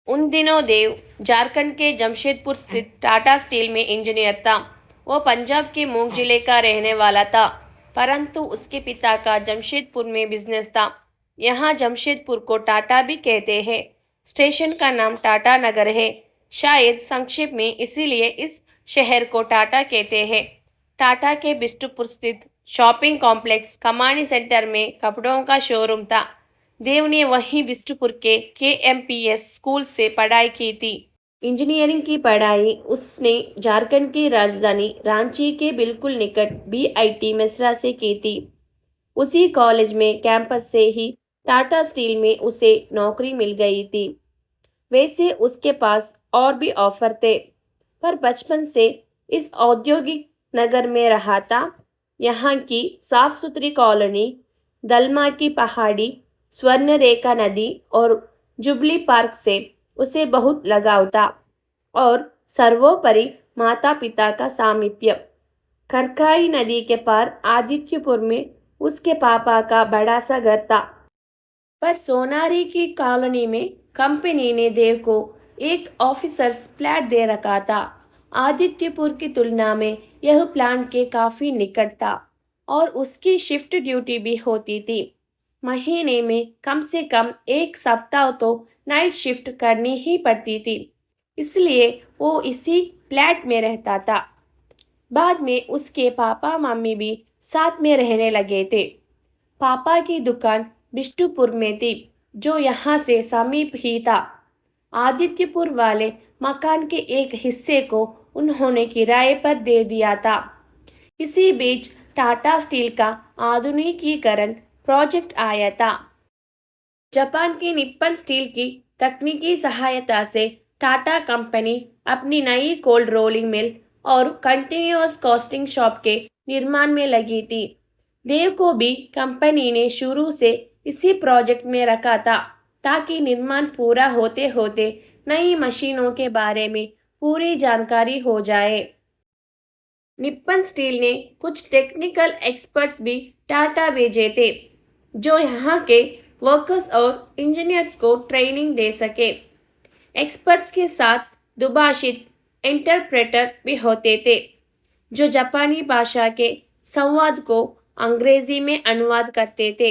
उन दिनों देव झारखंड के जमशेदपुर स्थित टाटा स्टील में इंजीनियर था। वो पंजाब के मूंग जिले का रहने वाला था, परंतु उसके पिता का जमशेदपुर में बिजनेस था। यहाँ जमशेदपुर को टाटा भी कहते हैं। स्टेशन का नाम टाटा नगर है, शायद संक्षेप में, इसीलिए इस शहर को टाटा कहते हैं। टाटा के बिष्टुपुर स्थित शॉपिंग कॉम्प्लेक्स कमानी सेंटर में कपड़ों का शोरूम था। देव ने वहीं बिष्टुपुर के KMPS स्कूल से पढ़ाई की थी। इंजीनियरिंग की पढ़ाई उसने झारखंड की राजधानी रांची के बिल्कुल निकट BIT मेसरा से की थी। उसी कॉलेज में कैंपस से ही टाटा स्टील में उसे नौकरी मिल गई थी। वैसे उसके पास और भी ऑफर थे, पर बचपन से इस औद्योगिक नगर में रहा था। यहाँ की साफ सुथरी कॉलोनी, दलमा की पहाड़ी, स्वर्ण रेखा नदी और जुबली पार्क से उसे बहुत लगाव था, और सर्वोपरि माता पिता का सामीप्य। करकाई नदी के पार आदित्यपुर में उसके पापा का बड़ा सा घर था। पर सोनारी की कॉलोनी में कंपनी ने देव को एक ऑफिसर्स फ्लैट दे रखा था। आदित्यपुर की तुलना में यह प्लांट के काफी निकट था, और उसकी शिफ्ट ड्यूटी भी होती थी। महीने में कम से कम एक सप्ताह तो नाइट शिफ्ट करनी ही पड़ती थी, इसलिए वो इसी फ्लैट में रहता था। बाद में उसके पापा मम्मी भी साथ में रहने लगे थे। पापा की दुकान बिष्टुपुर में थी, जो यहाँ से समीप ही था। आदित्यपुर वाले मकान के एक हिस्से को उन्होंने किराए पर दे दिया था। इसी बीच टाटा स्टील का आधुनिकीकरण प्रोजेक्ट आया था। जापान की निप्पन स्टील की तकनीकी सहायता से टाटा कंपनी अपनी नई कोल्ड रोलिंग मिल और कंटिन्यूअस कास्टिंग शॉप के निर्माण में लगी थी। देव को भी कंपनी ने शुरू से इसी प्रोजेक्ट में रखा था, ताकि निर्माण पूरा होते होते नई मशीनों के बारे में पूरी जानकारी हो जाए। निप्पन स्टील ने कुछ टेक्निकल एक्सपर्ट्स भी टाटा भेजे थे, जो यहाँ के वर्कर्स और इंजीनियर्स को ट्रेनिंग दे सके। एक्सपर्ट्स के साथ दुभाषित इंटरप्रेटर भी होते थे, जो जापानी भाषा के संवाद को अंग्रेजी में अनुवाद करते थे।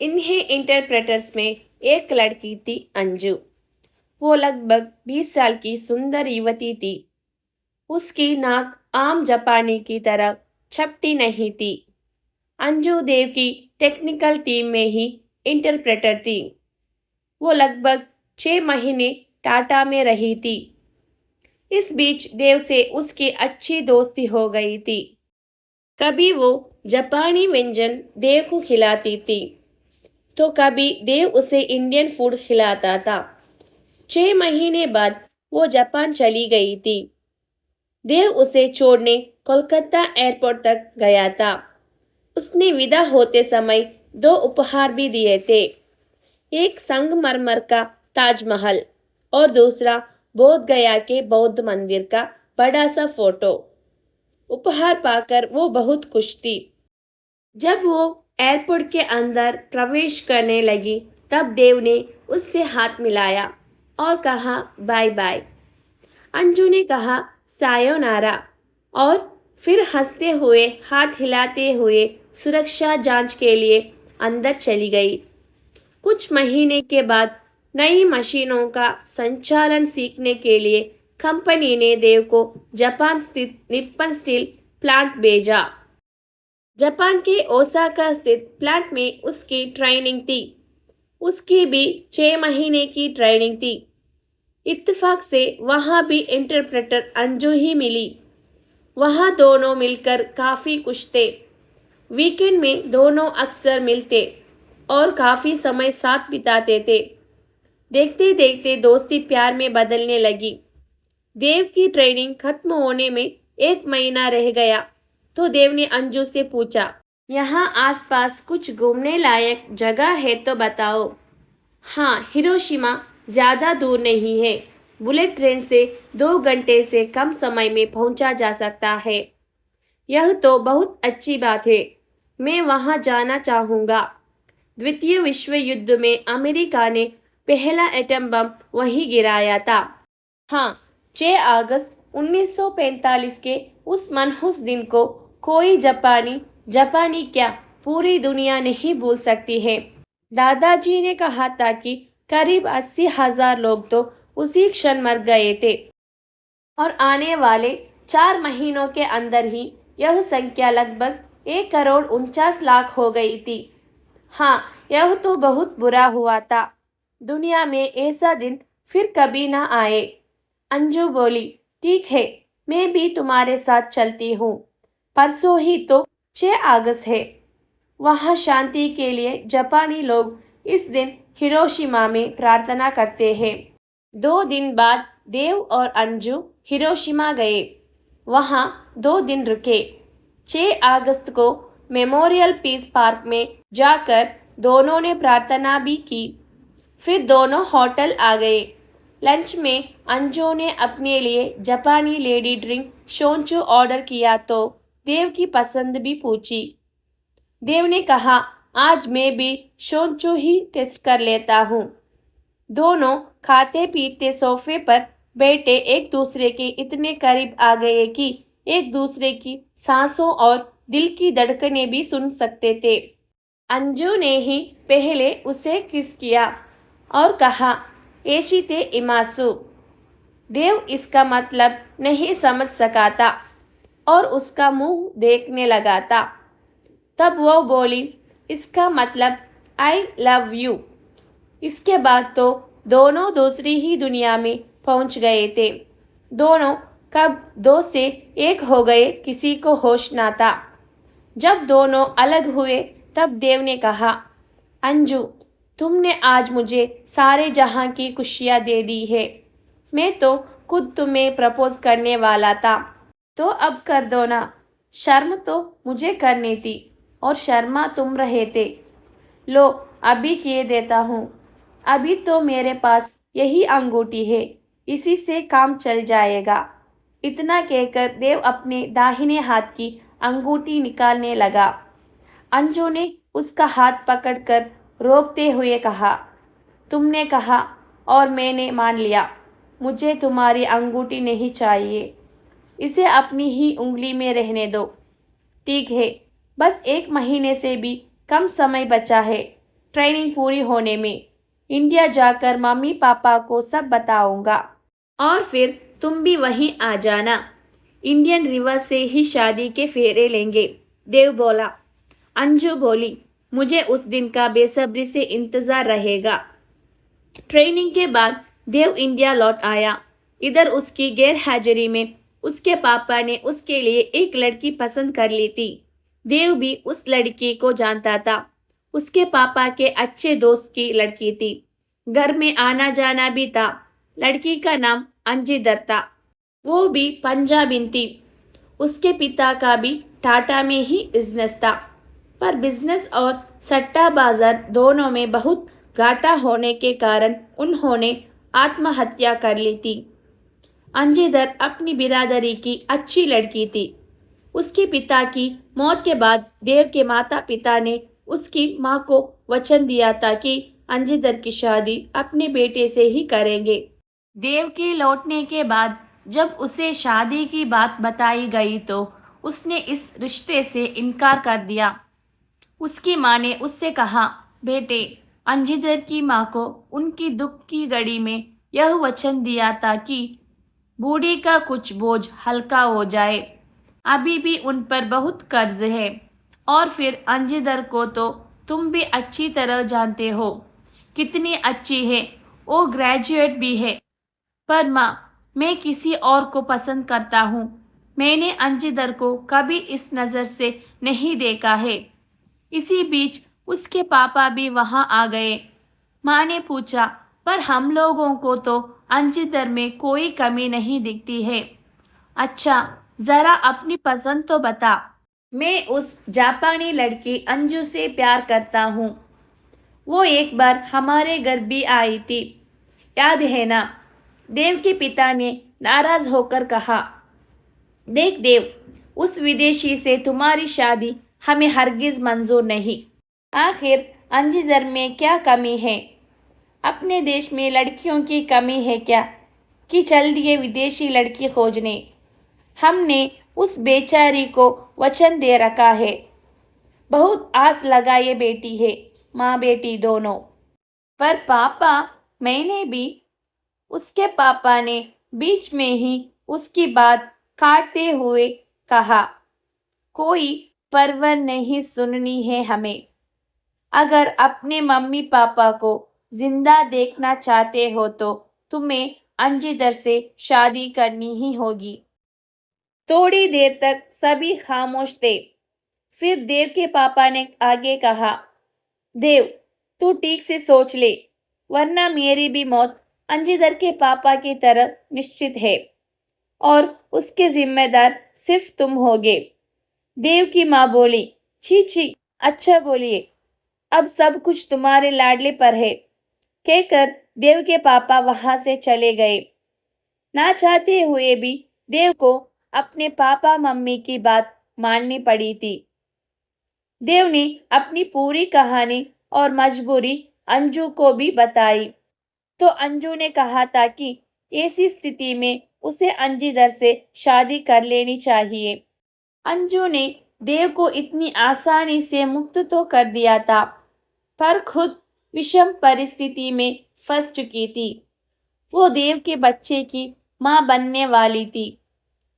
इन्हीं इंटरप्रेटर्स में एक लड़की थी, अंजू। वो लगभग 20 साल की सुंदर युवती थी। उसकी नाक आम जापानी की तरह चपटी नहीं थी। अंजू देव की टेक्निकल टीम में ही इंटरप्रेटर थी। वो लगभग 6 महीने टाटा में रही थी। इस बीच देव से उसकी अच्छी दोस्ती हो गई थी। कभी वो जापानी व्यंजन देव को खिलाती थी, तो कभी देव उसे इंडियन फूड खिलाता था। 6 महीने बाद वो जापान चली गई थी। देव उसे छोड़ने कोलकाता एयरपोर्ट तक गया था। उसने विदा होते समय 2 उपहार भी दिए थे, एक संगमरमर का ताजमहल और दूसरा बोध गया के बौद्ध मंदिर का बड़ा सा फोटो। उपहार पाकर वो बहुत खुश थी। जब वो एयरपोर्ट के अंदर प्रवेश करने लगी, तब देव ने उससे हाथ मिलाया और कहा बाय बाय। अंजू ने कहा सायोनारा, और फिर हंसते हुए हाथ हिलाते हुए सुरक्षा जांच के लिए अंदर चली गई। कुछ महीने के बाद नई मशीनों का संचालन सीखने के लिए कंपनी ने देव को जापान स्थित निप्पन स्टील प्लांट भेजा। जापान के ओसाका स्थित प्लांट में उसकी ट्रेनिंग थी। उसकी भी 6 महीने की ट्रेनिंग थी। इत्तेफाक से वहाँ भी इंटरप्रेटर अंजू ही मिली। वहाँ दोनों मिलकर काफ़ी खुश थे। वीकेंड में दोनों अक्सर मिलते और काफ़ी समय साथ बिताते थे। देखते देखते दोस्ती प्यार में बदलने लगी। देव की ट्रेनिंग खत्म होने में 1 महीना रह गया, तो देव ने अंजू से पूछा, यहाँ आसपास कुछ घूमने लायक जगह है तो बताओ। हाँ, हिरोशिमा ज़्यादा दूर नहीं है। बुलेट ट्रेन से 2 घंटे से कम समय में पहुंचा जा सकता है। यह तो बहुत अच्छी बात है। मैं वहां जाना चाहूँगा। द्वितीय विश्व युद्ध में अमेरिका ने पहला एटम बम वहीं गिराया था। हाँ, 6 अगस्त 1945 के उस मनहूस दिन को कोई जापानी क्या पूरी दुनिया नहीं भूल सकती है। दादाजी ने कहा था कि करीब 80,000 लोग तो उसी क्षण मर गए थे और आने वाले 4 महीनों के अंदर ही यह संख्या लगभग 1,49,00,000 हो गई थी। हाँ, यह तो बहुत बुरा हुआ था। दुनिया में ऐसा दिन फिर कभी ना आए। अंजू बोली, ठीक है, मैं भी तुम्हारे साथ चलती हूँ। परसों ही तो 6 अगस्त है। वहाँ शांति के लिए जापानी लोग इस दिन हिरोशिमा में प्रार्थना करते हैं। 2 दिन बाद देव और अंजू हिरोशिमा गए। वहाँ 2 दिन रुके। 6 अगस्त को मेमोरियल पीस पार्क में जाकर दोनों ने प्रार्थना भी की। फिर दोनों होटल आ गए। लंच में अंजू ने अपने लिए जापानी लेडी ड्रिंक शोंचू ऑर्डर किया तो देव की पसंद भी पूछी। देव ने कहा, आज मैं भी शोंचू ही टेस्ट कर लेता हूँ। दोनों खाते पीते सोफे पर बैठे एक दूसरे के इतने करीब आ गए कि एक दूसरे की सांसों और दिल की धड़कनें भी सुन सकते थे। अंजू ने ही पहले उसे किस किया और कहा, एशिते इमासु। देव इसका मतलब नहीं समझ सका था और उसका मुंह देखने लगा था। तब वो बोली, इसका मतलब आई लव यू। इसके बाद तो दोनों दूसरी ही दुनिया में पहुंच गए थे। दोनों कब 2 से 1 हो गए किसी को होश ना था। जब दोनों अलग हुए तब देव ने कहा, अंजू, तुमने आज मुझे सारे जहां की खुशियां दे दी है। मैं तो खुद तुम्हें प्रपोज करने वाला था, तो अब कर दो ना। शर्म तो मुझे करनी थी और शर्मा तुम रहे थे। लो, अभी किए देता हूँ। अभी तो मेरे पास यही अंगूठी है, इसी से काम चल जाएगा। इतना कहकर देव अपने दाहिने हाथ की अंगूठी निकालने लगा। अंजू ने उसका हाथ पकड़कर रोकते हुए कहा, तुमने कहा और मैंने मान लिया। मुझे तुम्हारी अंगूठी नहीं चाहिए। इसे अपनी ही उंगली में रहने दो। ठीक है, बस 1 महीने से भी कम समय बचा है ट्रेनिंग पूरी होने में। इंडिया जाकर मम्मी पापा को सब बताऊंगा और फिर तुम भी वहीं आ जाना। इंडियन रिवर से ही शादी के फेरे लेंगे, देव बोला। अंजू बोली, मुझे उस दिन का बेसब्री से इंतजार रहेगा। ट्रेनिंग के बाद देव इंडिया लौट आया। इधर उसकी गैर हाजिरी में उसके पापा ने उसके लिए एक लड़की पसंद कर ली थी। देव भी उस लड़की को जानता था। उसके पापा के अच्छे दोस्त की लड़की थी। घर में आना जाना भी था। लड़की का नाम अंजिदर था। वो भी पंजाबी थी। उसके पिता का भी टाटा में ही बिजनेस था, पर बिजनेस और सट्टा बाजार दोनों में बहुत घाटा होने के कारण उन्होंने आत्महत्या कर ली थी। अंजिदर अपनी बिरादरी की अच्छी लड़की थी। उसके पिता की मौत के बाद देव के माता पिता ने उसकी माँ को वचन दिया था कि अंजिदर की शादी अपने बेटे से ही करेंगे। देव के लौटने के बाद जब उसे शादी की बात बताई गई तो उसने इस रिश्ते से इनकार कर दिया। उसकी माँ ने उससे कहा, बेटे, अंजिदर की माँ को उनकी दुख की घड़ी में यह वचन दिया था कि बूढ़ी का कुछ बोझ हल्का हो जाए। अभी भी उन पर बहुत कर्ज है। और फिर अंजिदर को तो तुम भी अच्छी तरह जानते हो, कितनी अच्छी है। वो ग्रेजुएट भी है। पर माँ, मैं किसी और को पसंद करता हूँ। मैंने अंजिदर को कभी इस नज़र से नहीं देखा है। इसी बीच उसके पापा भी वहाँ आ गए। माँ ने पूछा, पर हम लोगों को तो अंजिदर में कोई कमी नहीं दिखती है। अच्छा, ज़रा अपनी पसंद तो बता। मैं उस जापानी लड़की अंजू से प्यार करता हूँ। वो एक बार हमारे घर भी आई थी, याद है ना? देव के पिता ने नाराज होकर कहा, देख देव, उस विदेशी से तुम्हारी शादी हमें हरगिज मंजूर नहीं। आखिर अंजिदर में क्या कमी है? अपने देश में लड़कियों की कमी है क्या कि चल दिए विदेशी लड़की खोजने। हमने उस बेचारी को वचन दे रखा है। बहुत आस लगाए बेटी है, माँ बेटी दोनों। पर पापा, मैंने भी, उसके पापा ने बीच में ही उसकी बात काटते हुए कहा, कोई परवाह नहीं सुननी है हमें। अगर अपने मम्मी पापा को जिंदा देखना चाहते हो तो तुम्हें अंजिदर से शादी करनी ही होगी। थोड़ी देर तक सभी खामोश थे। फिर देव के पापा ने आगे कहा, देव, तू ठीक से सोच ले, वरना मेरी भी मौत अंजिदर के पापा की तरह निश्चित है और उसके जिम्मेदार सिर्फ तुम होगे। देव की माँ बोली, छी छी, अच्छा बोलिए, अब सब कुछ तुम्हारे लाडले पर है। कहकर देव के पापा वहां से चले गए। ना चाहते हुए भी देव को अपने पापा मम्मी की बात माननी पड़ी थी। देव ने अपनी पूरी कहानी और मजबूरी अंजू को भी बताई, तो अंजू ने कहा था कि ऐसी स्थिति में उसे अंजिदर से शादी कर लेनी चाहिए। अंजू ने देव को इतनी आसानी से मुक्त तो कर दिया था, पर खुद विषम परिस्थिति में फंस चुकी थी। वो देव के बच्चे की माँ बनने वाली थी।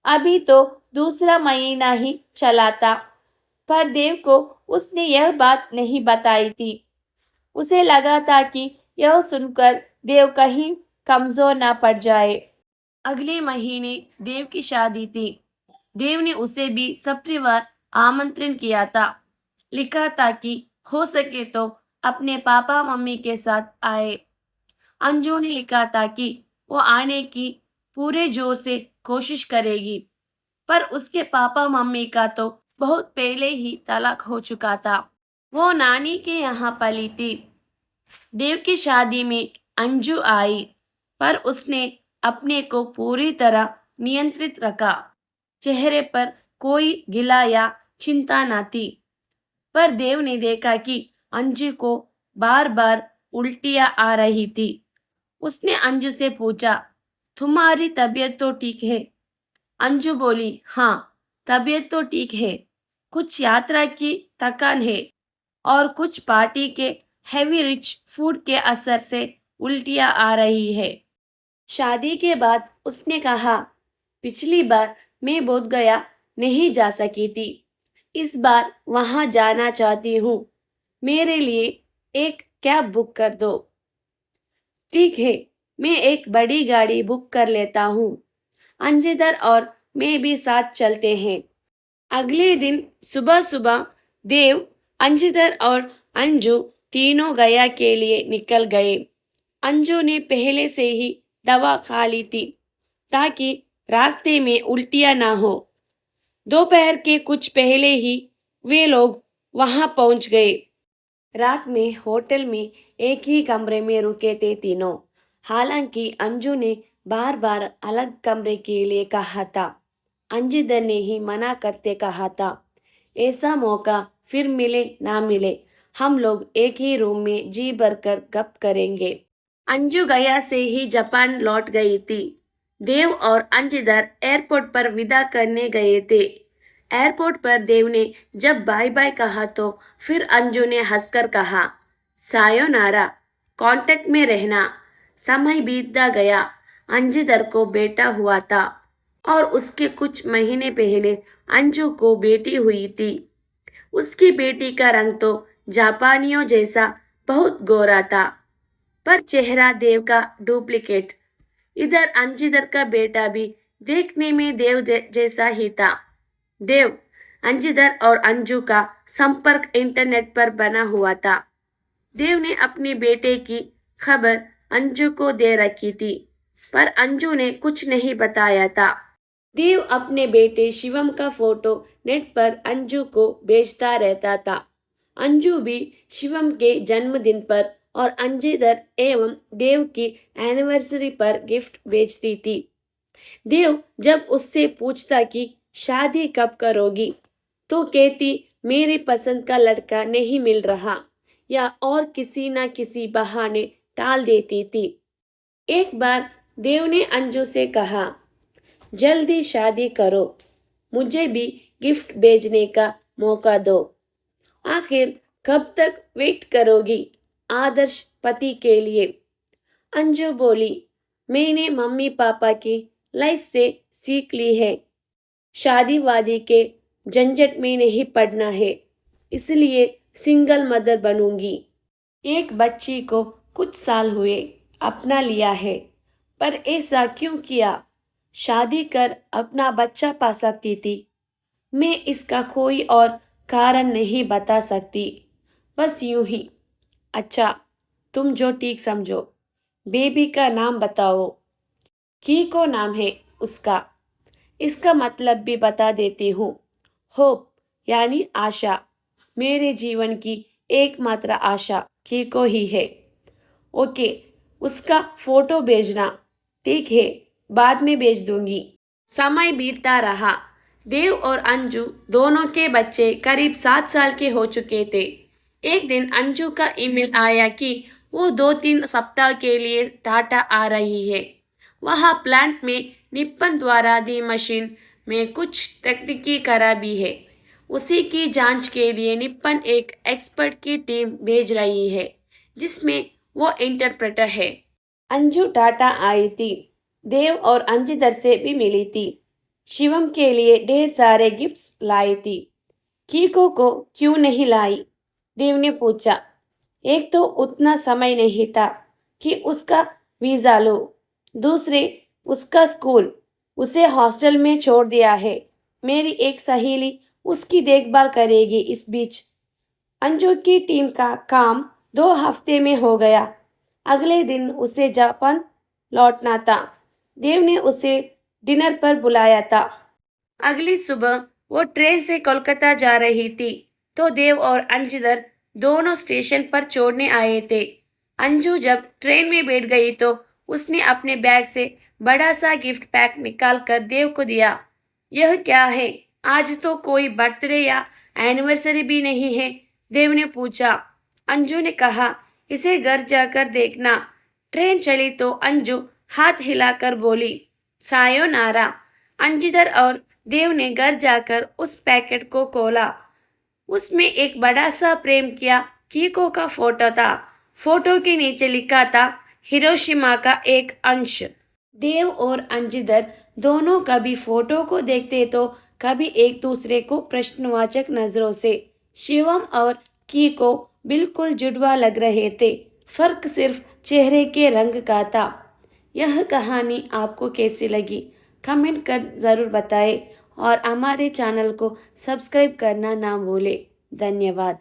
अभी तो दूसरा महीना ही चला था, पर देव को उसने यह बात नहीं बताई थी। उसे लगा था कि यह सुनकर देव कहीं कमजोर ना पड़ जाए। अगले महीने देव की शादी थी। देव ने उसे भी सपरिवार आमंत्रण किया था। लिखा था कि हो सके तो अपने पापा मम्मी के साथ आए। अंजू ने लिखा था कि वो आने की पूरे जोर से कोशिश करेगी, पर उसके पापा मम्मी का तो बहुत पहले ही तलाक हो चुका था। वो नानी के यहाँ पली थी। देव की शादी में अंजू आई, पर उसने अपने को पूरी तरह नियंत्रित रखा। चेहरे पर कोई गिला या चिंता न थी। पर देव ने देखा कि अंजू को बार बार उल्टियां आ रही थी। उसने अंजू से पूछा, तुम्हारी तबीयत तो ठीक है? अंजू बोली, हाँ, तबीयत तो ठीक है। कुछ यात्रा की थकान है और कुछ पार्टी के हैवी रिच फूड के असर से उल्टियां आ रही है। शादी के बाद उसने कहा, पिछली बार मैं बोध गया नहीं जा सकी थी, इस बार वहां जाना चाहती हूँ। मेरे लिए एक कैब बुक कर दो। ठीक है, मैं एक बड़ी गाड़ी बुक कर लेता हूँ। अंजिदर और मैं भी साथ चलते हैं। अगले दिन सुबह सुबह देव, अंजिदर और अंजू तीनों गया के लिए निकल गए। अंजू ने पहले से ही दवा खा ली थी ताकि रास्ते में उल्टियां ना हो। दोपहर के कुछ पहले ही वे लोग वहां पहुंच गए। रात में होटल में एक ही कमरे में रुके थे तीनों। हालांकि अंजू ने बार बार अलग कमरे के लिए कहा था, अंजिदर ने ही मना करते कहा था, ऐसा मौका फिर मिले ना मिले, हम लोग एक ही रूम में जी भरकर गप करेंगे। अंजू गया से ही जापान लौट गई थी। देव और अंजिदर एयरपोर्ट पर विदा करने गए थे। एयरपोर्ट पर देव ने जब बाय बाय कहा तो फिर अंजू ने हंसकर कहा, सायोनारा, कांटेक्ट में रहना। समय बीतता गया। अंजिदर को बेटा हुआ था और उसके कुछ महीने पहले अंजू को बेटी हुई थी। उसकी बेटी का रंग तो जापानियों जैसा बहुत गोरा था, पर चेहरा देव का डुप्लीकेट। इधर अंजिदर का बेटा भी देखने में देव जैसा ही था। देव, अंजिदर और अंजू का संपर्क इंटरनेट पर बना हुआ था। देव ने अपने बेटे की खबर अंजू को दे रखी थी, पर अंजू ने कुछ नहीं बताया था। देव अपने बेटे शिवम का फोटो नेट पर अंजू को भेजता रहता था। अंजू भी शिवम के जन्मदिन पर और अंजिदर एवं देव की एनिवर्सरी पर गिफ्ट भेजती थी। देव जब उससे पूछता कि शादी कब करोगी, तो कहती मेरी पसंद का लड़का नहीं मिल रहा या और किसी न किसी बहाने टाल देती थी। एक बार देव ने अंजू से कहा, जल्दी शादी करो, मुझे भी गिफ्ट भेजने का मौका दो। आखिर कब तक वेट करोगी आदर्श पति के लिए? अंजू बोली, मैंने मम्मी पापा की लाइफ से सीख ली है, शादी वादी के झंझट में नहीं पड़ना है, इसलिए सिंगल मदर बनूंगी। एक बच्ची को कुछ साल हुए अपना लिया है, पर ऐसा क्यों किया? शादी कर अपना बच्चा पा सकती थी। मैं इसका कोई और कारण नहीं बता सकती, बस यूं ही। अच्छा, तुम जो ठीक समझो। बेबी का नाम बताओ। कीको नाम है उसका। इसका मतलब भी बता देती हूँ। होप यानी आशा। मेरे जीवन की एकमात्र आशा कीको ही है। ओके, उसका फोटो भेजना। ठीक है, बाद में भेज दूंगी। समय बीतता रहा। देव और अंजू दोनों के बच्चे करीब 7 साल के हो चुके थे। एक दिन अंजू का ईमेल आया कि वो 2-3 सप्ताह के लिए टाटा आ रही है। वहाँ प्लांट में निप्पन द्वारा दी मशीन में कुछ तकनीकी खराबी है। उसी की जांच के लिए निप्पन एक एक्सपर्ट की टीम भेज रही है, जिसमें वो इंटरप्रेटर है। अंजू टाटा आई थी। देव और अंजिदर से भी मिली थी। शिवम के लिए ढेर सारे गिफ्ट्स लाई थी। कीको को क्यों नहीं लाई? देव ने पूछा। एक तो उतना समय नहीं था कि उसका वीज़ा लो, दूसरे उसका स्कूल उसे हॉस्टल में छोड़ दिया है। मेरी एक सहेली उसकी देखभाल करेगी। इस बीच अंजू की टीम का काम 2 हफ्ते में हो गया। अगले दिन उसे जापान लौटना था। देव ने उसे डिनर पर बुलाया था। अगली सुबह वो ट्रेन से कोलकाता जा रही थी, तो देव और अंजिदर दोनों स्टेशन पर छोड़ने आए थे। अंजू जब ट्रेन में बैठ गई तो उसने अपने बैग से बड़ा सा गिफ्ट पैक निकाल कर देव को दिया। यह क्या है? आज तो कोई बर्थडे या एनिवर्सरी भी नहीं है, देव ने पूछा। अंजू ने कहा, इसे घर जाकर देखना। ट्रेन चली तो अंजू हाथ हिलाकर बोली, सायोनारा। अंजिदर और देव ने घर जाकर उस पैकेट को खोला। उसमें एक बड़ा सा प्रेम किया कीको का फोटो था। फोटो के नीचे लिखा था, हिरोशिमा का एक अंश। देव और अंजिदर दोनों कभी फोटो को देखते तो कभी एक दूसरे को प्रश्नवाचक नजरों से। शिवम और कीको बिल्कुल जुड़वा लग रहे थे, फर्क सिर्फ चेहरे के रंग का था। यह कहानी आपको कैसी लगी कमेंट कर ज़रूर बताएं और हमारे चैनल को सब्सक्राइब करना ना भूलें। धन्यवाद।